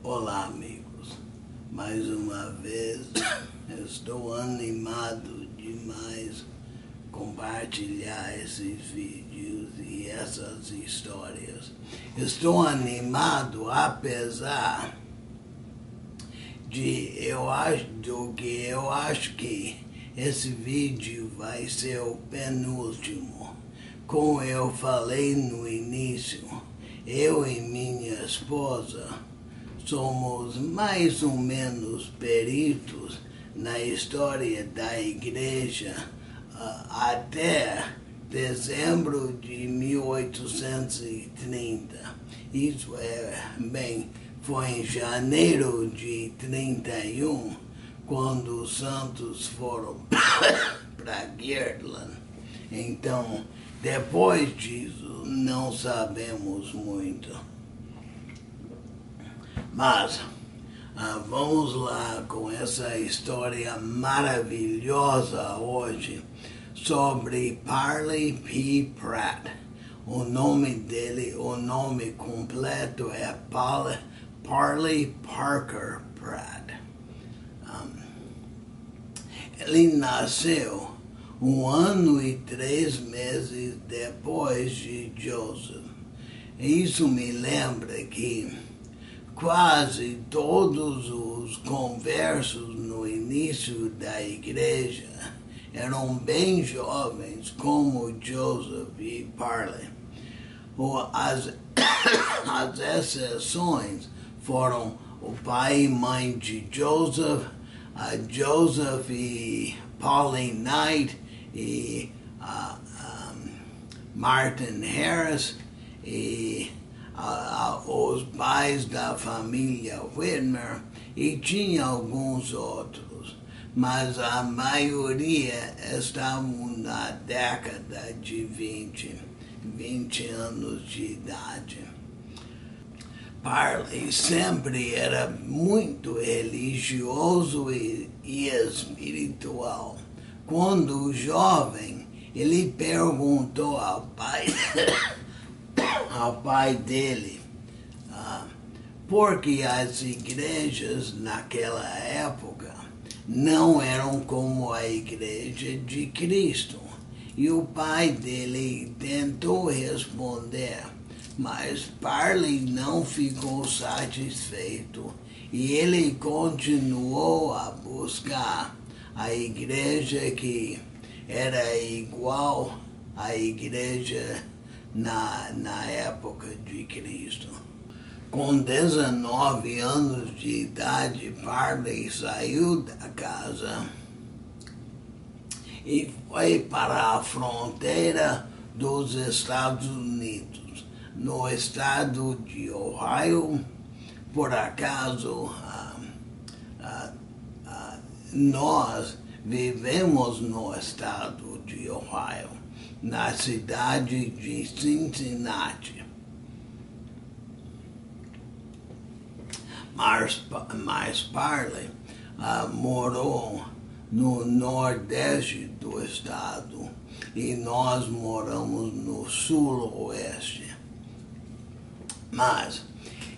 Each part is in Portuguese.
Olá, amigos. Mais uma vez, eu estou animado demais compartilhar esses vídeos e essas histórias. Estou animado apesar de eu acho que esse vídeo vai ser o penúltimo. Como eu falei no início, eu e minha esposa somos mais ou menos peritos na história da igreja até dezembro de 1830. Isso foi em janeiro de 31, quando os santos foram para Girtland. Então, depois disso, não sabemos muito. Mas vamos lá com essa história maravilhosa hoje sobre Parley P. Pratt. O nome dele, o nome completo é Parley Parker Pratt. Ele nasceu 1 ano e 3 meses depois de Joseph. Isso me lembra que quase todos os conversos no início da igreja eram bem jovens, como Joseph e Parley. As exceções foram o pai e mãe de Joseph, Joseph e Pauline Knight e Martin Harris e os pais da família Whitmer, e tinha alguns outros, mas a maioria estavam na década de 20 anos de idade. Parley sempre era muito religioso e espiritual. Quando jovem, ele perguntou ao pai dele porque as igrejas naquela época não eram como a igreja de Cristo. E o pai dele tentou responder, mas Parley não ficou satisfeito e ele continuou a buscar a igreja que era igual à igreja na época de Cristo. Com 19 anos de idade, Parley saiu da casa e foi para a fronteira dos Estados Unidos, no estado de Ohio. Por acaso, nós vivemos no estado de Ohio, na cidade de Cincinnati. Mas Parley morou no nordeste do estado e nós moramos no sul-oeste. Mas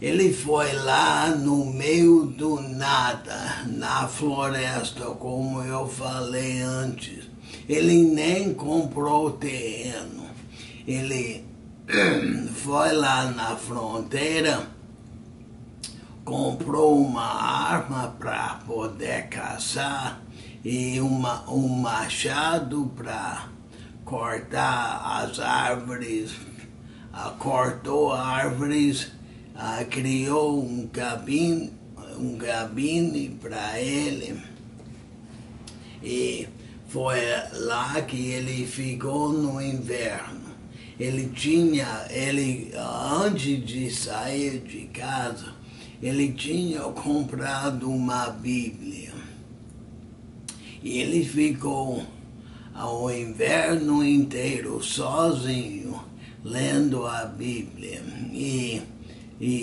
ele foi lá no meio do nada, na floresta, como eu falei antes. Ele nem comprou terreno. Ele foi lá na fronteira, comprou uma arma para poder caçar e um machado para cortar as árvores. Cortou árvores, criou um gabine para ele, e foi lá que ele ficou no inverno. Antes de sair de casa, ele tinha comprado uma Bíblia. E ele ficou o inverno inteiro sozinho, lendo a Bíblia e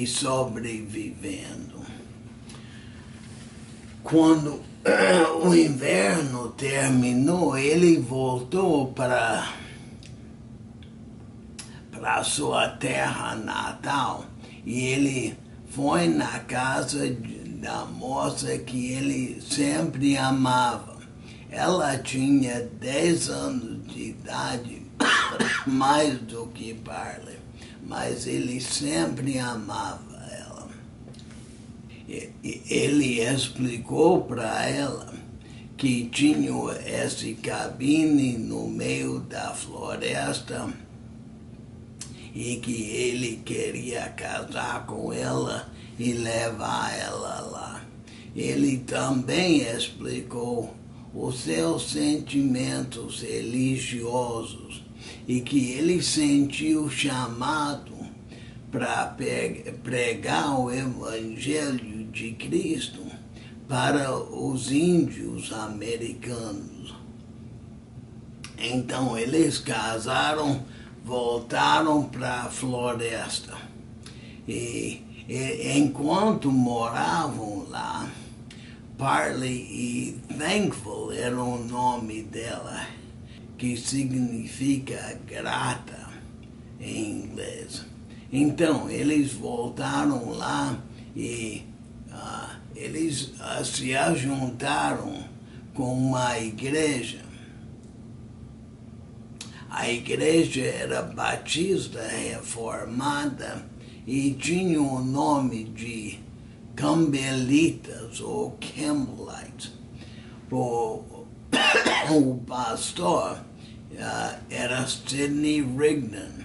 sobrevivendo. Quando o inverno terminou, ele voltou para sua terra natal e ele foi na casa da moça que ele sempre amava. Ela tinha 10 anos de idade, mais do que Parley, mas ele sempre amava ela. Ele explicou para ela que tinha essa cabine no meio da floresta e que ele queria casar com ela e levar ela lá. Ele também explicou os seus sentimentos religiosos e que ele sentiu chamado para pregar o Evangelho de Cristo para os índios americanos. Então eles casaram, voltaram para a floresta e enquanto moravam lá, Parley e Thankful era o nome dela, que significa grata em inglês. Então, eles voltaram lá e eles se ajuntaram com uma igreja. A igreja era batista reformada e tinha o nome de Campbellitas ou Campbellites. O pastor era Sidney Rigdon.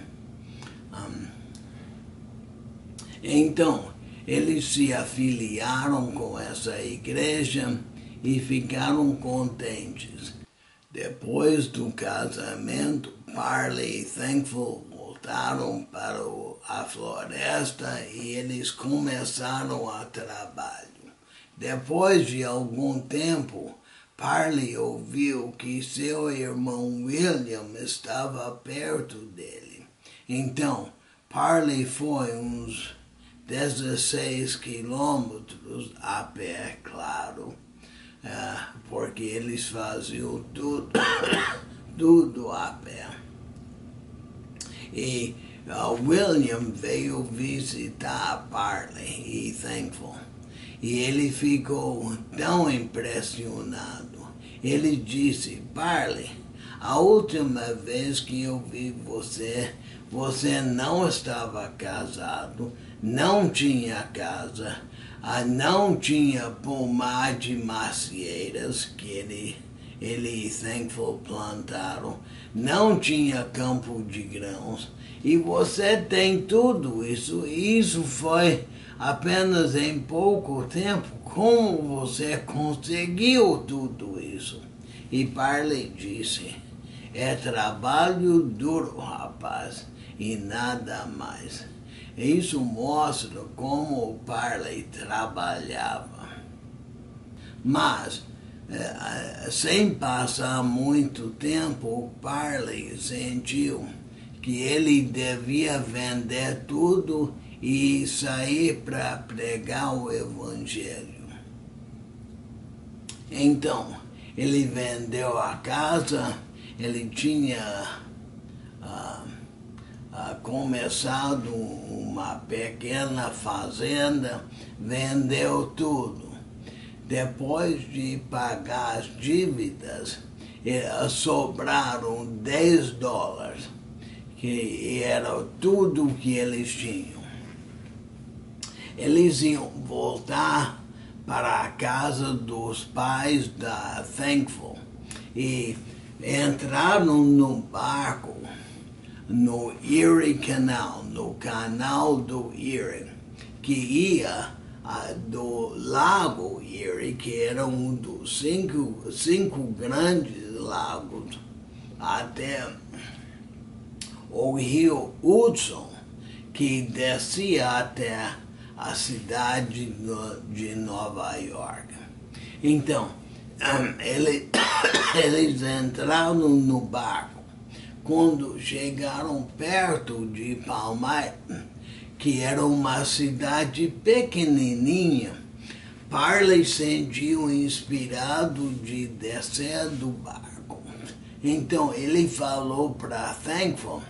Então, eles se afiliaram com essa igreja e ficaram contentes. Depois do casamento, Parley e Thankful voltaram para a floresta e eles começaram a trabalho. Depois de algum tempo, Parley ouviu que seu irmão William estava perto dele. Então, Parley foi uns 16 quilômetros a pé, claro, porque eles faziam tudo, tudo a pé. E William veio visitar Parley e Thankful. E ele ficou tão impressionado. Ele disse: Parley, a última vez que eu vi você, você não estava casado, não tinha casa, não tinha pomar de macieiras que ele e Thankful plantaram, não tinha campo de grãos, e você tem tudo isso. Isso foi apenas em pouco tempo. Como você conseguiu tudo isso? E Parley disse: é trabalho duro, rapaz, e nada mais. Isso mostra como o Parley trabalhava. Mas, sem passar muito tempo, o Parley sentiu que ele devia vender tudo e sair para pregar o Evangelho. Então, ele vendeu a casa, ele tinha começado uma pequena fazenda, vendeu tudo. Depois de pagar as dívidas, sobraram $10, que era tudo que eles tinham. Eles iam voltar para a casa dos pais da Thankful e entraram no barco no Erie Canal, no canal do Erie, que ia do lago Erie, que era um dos cinco grandes lagos, até o rio Hudson, que descia até a cidade de Nova York. Então, eles entraram no barco. Quando chegaram perto de Palmyra, que era uma cidade pequenininha, Parley sentiu inspirado de descer do barco. Então ele falou para Thankful: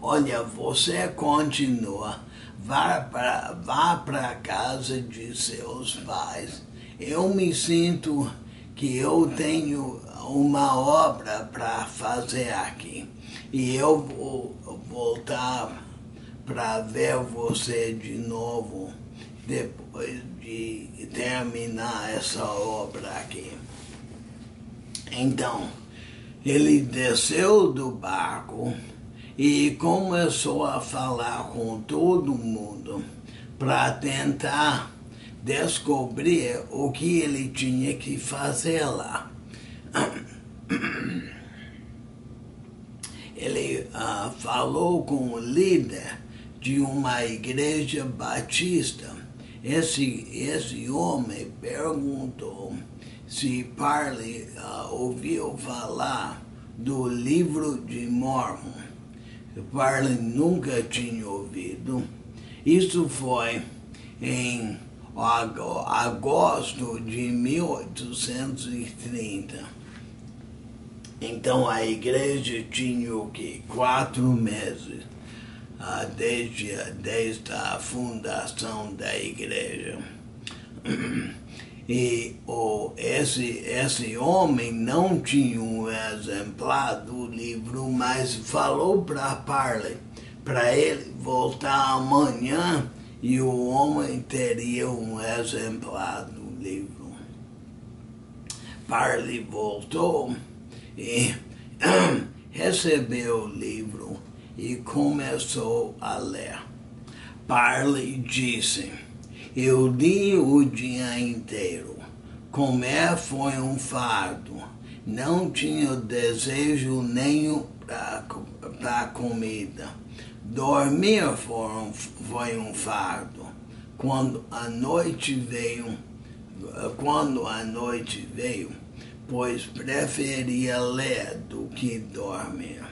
olha, você continua, vá para a casa de seus pais. Eu me sinto que eu tenho uma obra para fazer aqui. E eu vou voltar para ver você de novo depois de terminar essa obra aqui. Então, ele desceu do barco e começou a falar com todo mundo para tentar descobrir o que ele tinha que fazer lá. Ele falou com o líder de uma igreja batista. Esse homem perguntou se Parley ouviu falar do livro de Mormon. Parley nunca tinha ouvido. Isso foi em agosto de 1830. Então a igreja tinha o quê? 4 meses desde a fundação da igreja. E esse homem não tinha um exemplar do livro, mas falou para Parley para ele voltar amanhã e o homem teria um exemplar do livro. Parley voltou e recebeu o livro e começou a ler. Parley disse: eu li o dia inteiro. Comer foi um fardo. Não tinha desejo nenhum para comida. Dormir foi um fardo. Quando a noite veio, pois preferia ler do que dormir.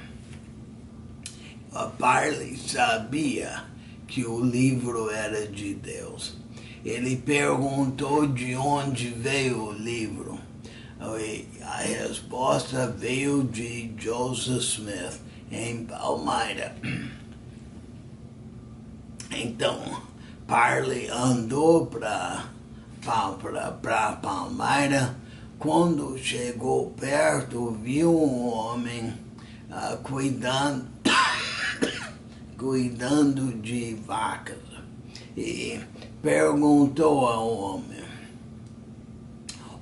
Parley sabia que o livro era de Deus. Ele perguntou de onde veio o livro. A resposta veio de Joseph Smith, em Palmyra. Então, Parley andou para Palmyra. Quando chegou perto, viu um homem cuidando de vacas e perguntou ao homem: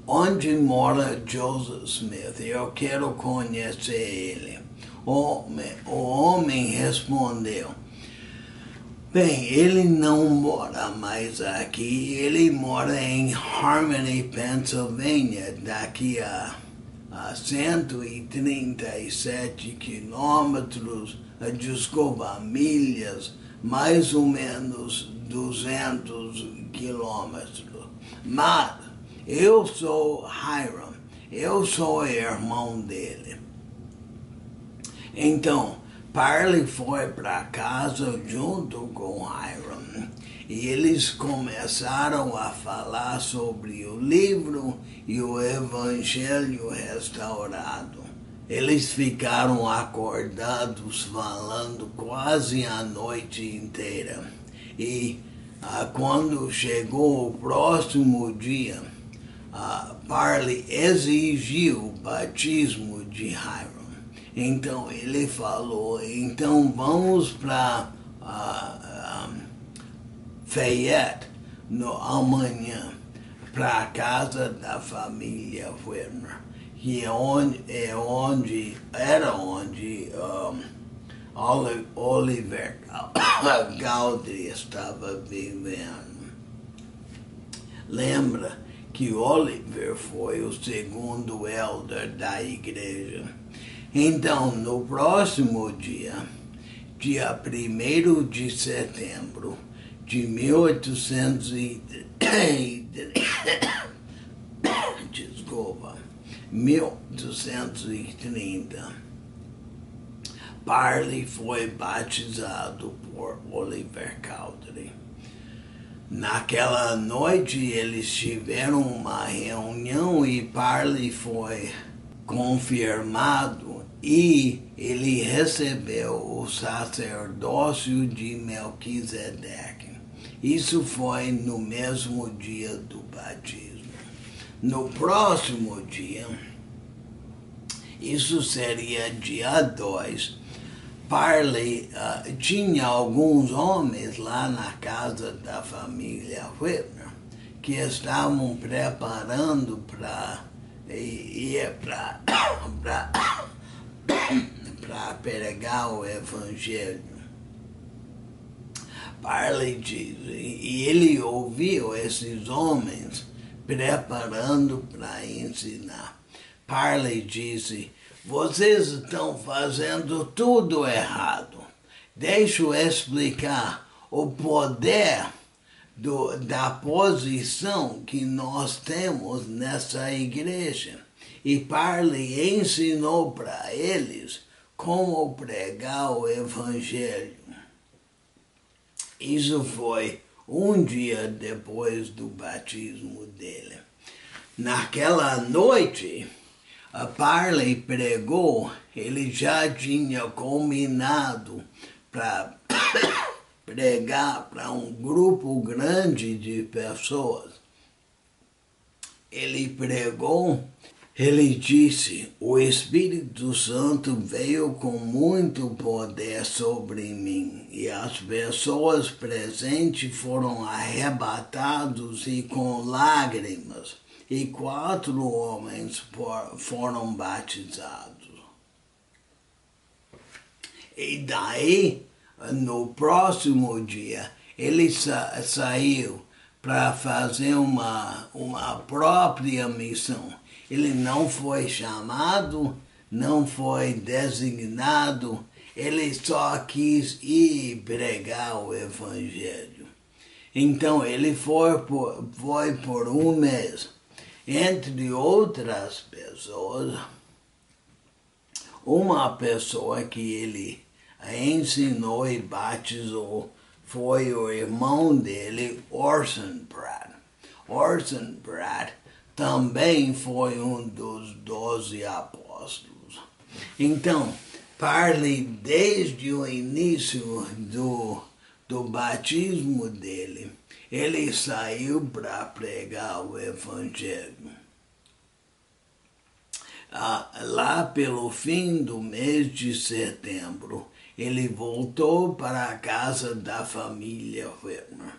onde mora Joseph Smith? Eu quero conhecer ele. O homem respondeu: bem, ele não mora mais aqui, ele mora em Harmony, Pennsylvania, daqui a 137 quilômetros, milhas, mais ou menos 200 quilômetros. Mas eu sou Hiram, eu sou irmão dele. Então, Parley foi para casa junto com Hiram e eles começaram a falar sobre o livro e o Evangelho restaurado. Eles ficaram acordados falando quase a noite inteira. E quando chegou o próximo dia, Parley exigiu o batismo de Hiram. Então ele falou: então vamos para Fayette amanhã, para a casa da família Werner, que era onde Oliver Gowdy estava vivendo. Lembra que Oliver foi o segundo elder da igreja. Então, no próximo dia 1º de setembro de 1830, Parley foi batizado por Oliver Cowdery. Naquela noite eles tiveram uma reunião e Parley foi confirmado e ele recebeu o sacerdócio de Melquisedeque. Isso foi no mesmo dia do batismo. No próximo dia, isso seria dia 2, tinha alguns homens lá na casa da família Whitmer que estavam preparando para ir para pregar o evangelho. Parley diz, e ele ouviu esses homens preparando para ensinar. Parley disse: vocês estão fazendo tudo errado. Deixa eu explicar o poder da posição que nós temos nessa igreja. E Parley ensinou para eles como pregar o evangelho. Isso foi um dia depois do batismo dele. Naquela noite, a Parley pregou, ele já tinha combinado para pregar para um grupo grande de pessoas. Ele pregou, ele disse: o Espírito Santo veio com muito poder sobre mim, e as pessoas presentes foram arrebatados e com lágrimas, e 4 homens foram batizados. E daí, no próximo dia, ele saiu para fazer uma própria missão. Ele não foi chamado, não foi designado, ele só quis ir pregar o evangelho. Então ele foi por um mês. Entre outras pessoas, uma pessoa que ele ensinou e batizou foi o irmão dele, Orson Pratt. Orson Pratt também foi um dos 12 apóstolos. Então, Parley, desde o início do batismo dele, ele saiu para pregar o evangelho. Lá pelo fim do mês de setembro, ele voltou para a casa da família Whitmer.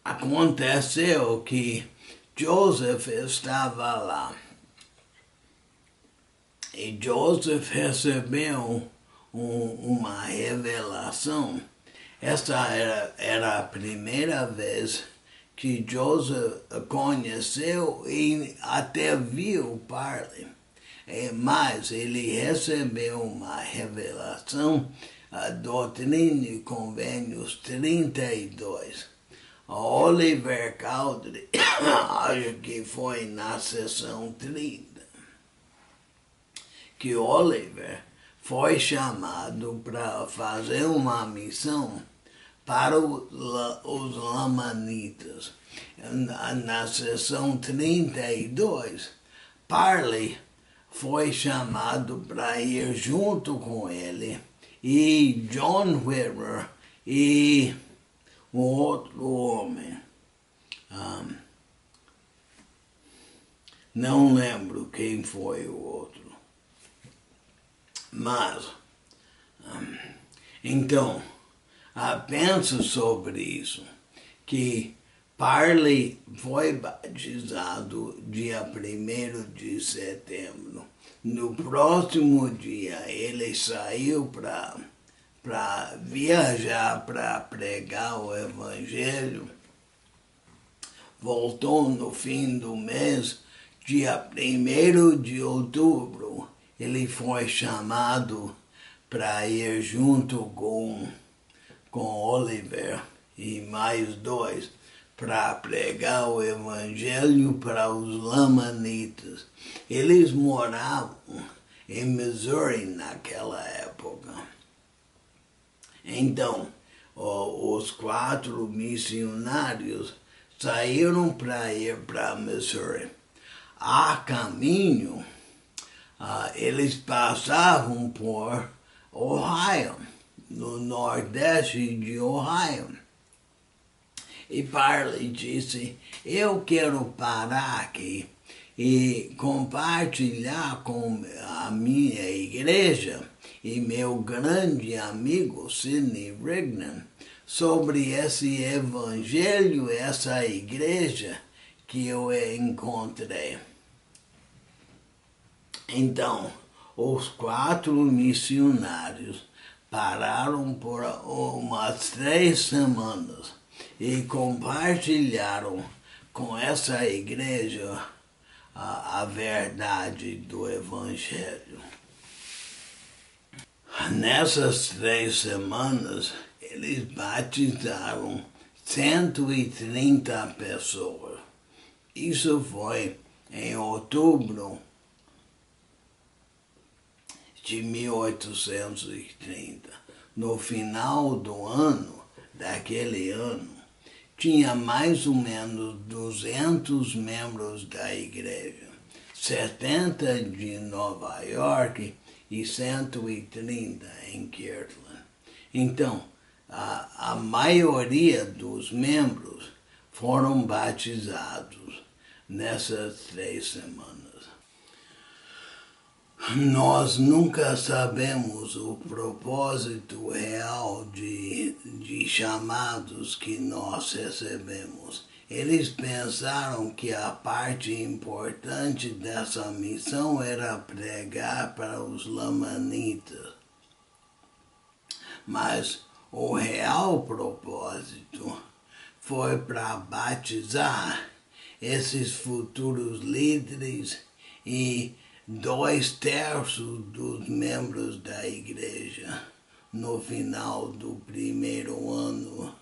Aconteceu que Joseph estava lá. E Joseph recebeu uma revelação. Essa era a primeira vez que Joseph conheceu e até viu Parley. Mas ele recebeu uma revelação, a Doutrina e Convênios 32. A Oliver Cowdery, acho que foi na sessão 30, que Oliver foi chamado para fazer uma missão para os lamanitas. Na sessão 32, Parley foi chamado para ir junto com ele, e John Whitmer e um outro homem. Não lembro quem foi o outro. Mas, então, penso sobre isso, que Parley foi batizado dia 1º de setembro. No próximo dia, ele saiu para viajar, para pregar o evangelho. Voltou no fim do mês, dia 1º de outubro, ele foi chamado para ir junto com Oliver e mais 2 para pregar o evangelho para os lamanitas. Eles moravam em Missouri naquela época. Então, os 4 missionários saíram para ir para Missouri. A caminho, eles passavam por Ohio, no nordeste de Ohio. E Parley disse, eu quero parar aqui e compartilhar com a minha igreja e meu grande amigo Sidney Rigdon sobre esse evangelho, essa igreja que eu encontrei. Então, os 4 missionários pararam por umas 3 semanas e compartilharam com essa igreja a verdade do evangelho. Nessas 3 semanas, eles batizaram 130 pessoas. Isso foi em outubro de 1830. No final do ano, daquele ano, tinha mais ou menos 200 membros da igreja, 70 de Nova York e 130 em Kirtland. Então, a maioria dos membros foram batizados nessas 3 semanas. Nós nunca sabemos o propósito real de chamados que nós recebemos. Eles pensaram que a parte importante dessa missão era pregar para os lamanitas. Mas o real propósito foi para batizar esses futuros líderes e 2/3 dos membros da igreja no final do primeiro ano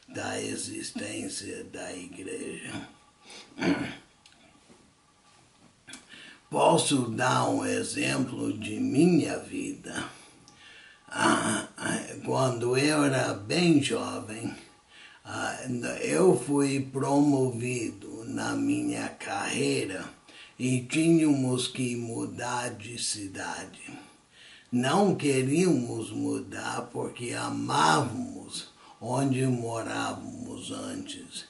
da existência da igreja. Posso dar um exemplo de minha vida. Quando eu era bem jovem, eu fui promovido na minha carreira e tínhamos que mudar de cidade. Não queríamos mudar porque amávamos onde morávamos antes.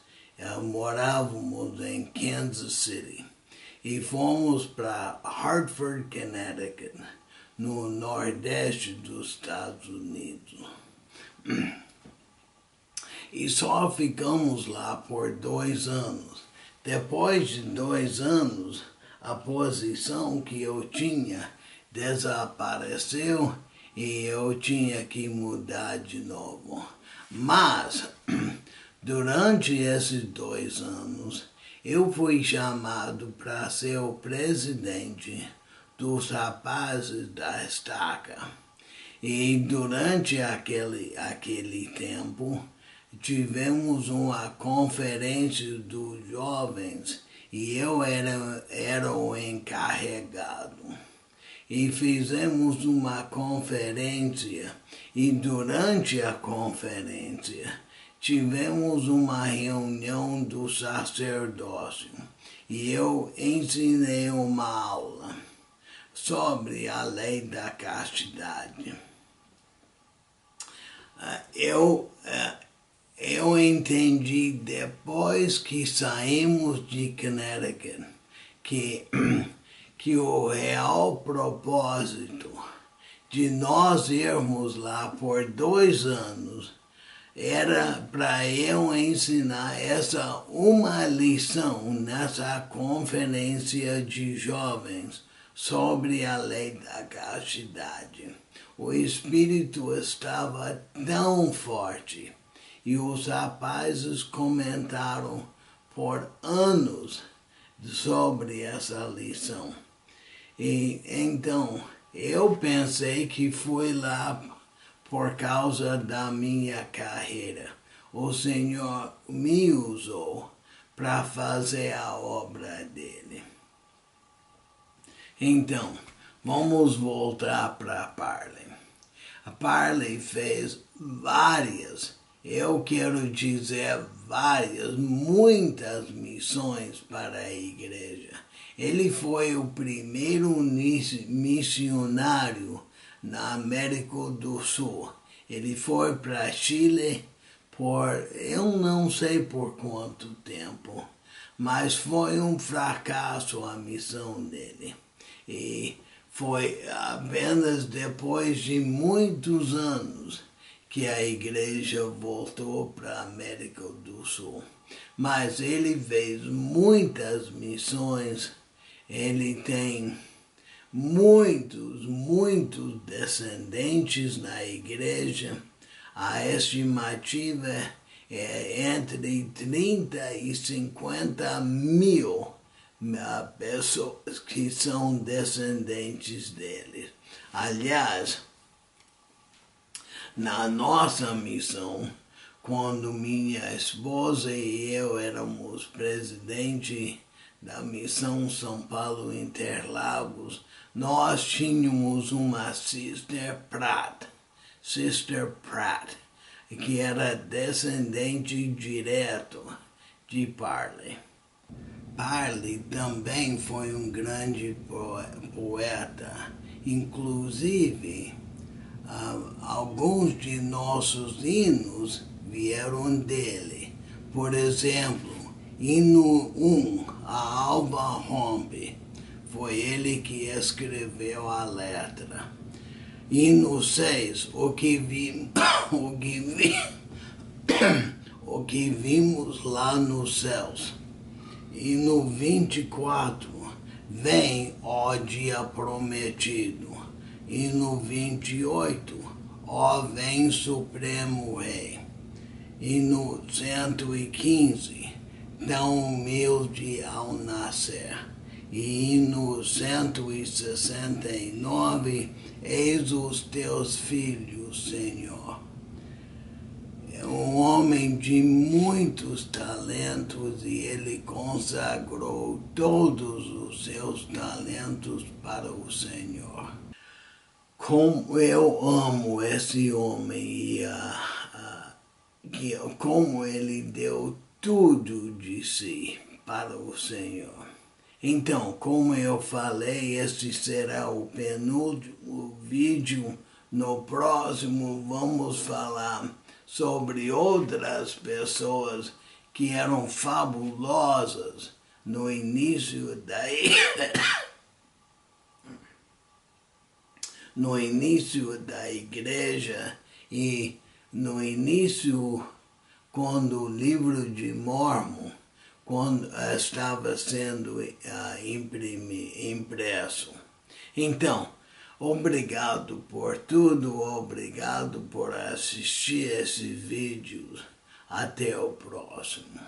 Morávamos em Kansas City e fomos para Hartford, Connecticut, no nordeste dos Estados Unidos. E só ficamos lá por 2 anos. Depois de 2 anos, a posição que eu tinha desapareceu e eu tinha que mudar de novo. Mas, durante esses 2 anos, eu fui chamado para ser o presidente dos rapazes da estaca. E durante aquele tempo, tivemos uma conferência dos jovens e eu era o encarregado. E fizemos uma conferência e durante a conferência tivemos uma reunião do sacerdócio e eu ensinei uma aula sobre a lei da castidade. Eu entendi depois que saímos de Connecticut que o real propósito de nós irmos lá por 2 anos era para eu ensinar uma lição nessa conferência de jovens sobre a lei da castidade. O espírito estava tão forte e os rapazes comentaram por anos sobre essa lição. E então eu pensei que fui lá por causa da minha carreira. O Senhor me usou para fazer a obra dele. Então, vamos voltar para Parley. A Parley fez várias, eu quero dizer várias, muitas missões para a igreja. Ele foi o primeiro missionário na América do Sul. Ele foi para Chile eu não sei por quanto tempo, mas foi um fracasso a missão dele. E foi apenas depois de muitos anos que a igreja voltou para a América do Sul. Mas ele fez muitas missões, ele tem muitos descendentes na igreja. A estimativa é entre 30 e 50 mil pessoas que são descendentes dele. Aliás, na nossa missão, quando minha esposa e eu éramos presidente da missão São Paulo Interlagos, nós tínhamos uma Sister Pratt, que era descendente direto de Parley. Parley também foi um grande poeta, inclusive alguns de nossos hinos vieram dele. Por exemplo, hino 1, A Alba Rompe, foi ele que escreveu a letra. Hino 6, o que vimos lá nos céus. Hino 24, vem, ó dia prometido. Hino 28, ó vem Supremo Rei. Hino 115, tão humilde ao nascer. E hino 169, eis os teus filhos, Senhor. É um homem de muitos talentos e ele consagrou todos os seus talentos para o Senhor. Como eu amo esse homem e como ele deu tudo de si para o Senhor. Então, como eu falei, este será o penúltimo vídeo. No próximo vamos falar sobre outras pessoas que eram fabulosas no início da igreja e no início, quando o livro de Mórmon estava sendo impresso. Então, obrigado por tudo, obrigado por assistir esse vídeo. Até o próximo.